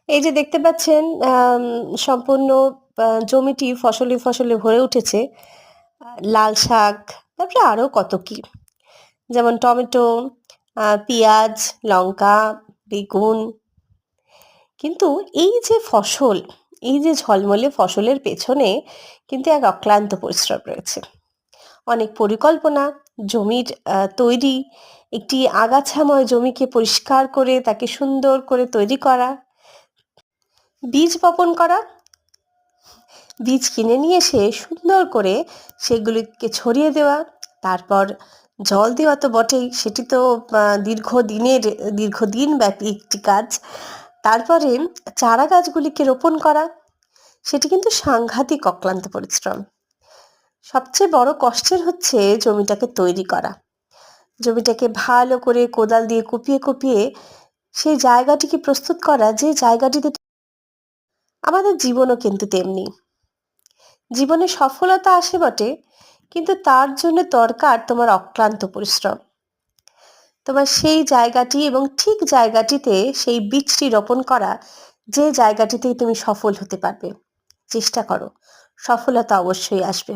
এই যে দেখতে পাচ্ছেন সম্পূর্ণ জমিটি ফসলে, ফসলে ভরে উঠেছে। লাল শাক, তারপরে আরো কত কি। যেমন টমেটো, পেঁয়াজ, লঙ্কা, বেগুন। কিন্তু এই যে ফসল, এই যে ঝলমলে ফসলের পেছনে কিন্তু এক অক্লান্ত পরিশ্রম রয়েছে। অনেক পরিকল্পনা, জমির তৈরি, একটি আগাছাময় জমিকে পরিষ্কার করে তাকে সুন্দর করে তৈরি করা, বীজ বপন করা, বীজ কিনে নিয়ে এসে সুন্দর করে সেগুলিকে ছড়িয়ে দেওয়া, তারপর জল দেওয়া তো বটেই, সেটি তো দীর্ঘদিন ব্যাপী একটি কাজ। তারপরে চারা গাছগুলিকে রোপণ করা, সেটি কিন্তু সাংঘাতিক অক্লান্ত পরিশ্রম। সবচেয়ে বড় কষ্টের হচ্ছে জমিটাকে তৈরি করা, জমিটাকে ভালো করে কোদাল দিয়ে কুপিয়ে কুপিয়ে সেই জায়গাটিকে প্রস্তুত করা, যে জায়গাটিতে আমাদের জীবনও কিন্তু তেমনি। জীবনে সফলতা আসে বটে, কিন্তু তার জন্য দরকার তোমার অক্লান্ত পরিশ্রম। তোমার সেই জায়গাটি এবং ঠিক জায়গাটিতে সেই বীজটি রোপণ করা, যে জায়গাটিতেই তুমি সফল হতে পারবে। চেষ্টা করো, সফলতা অবশ্যই আসবে।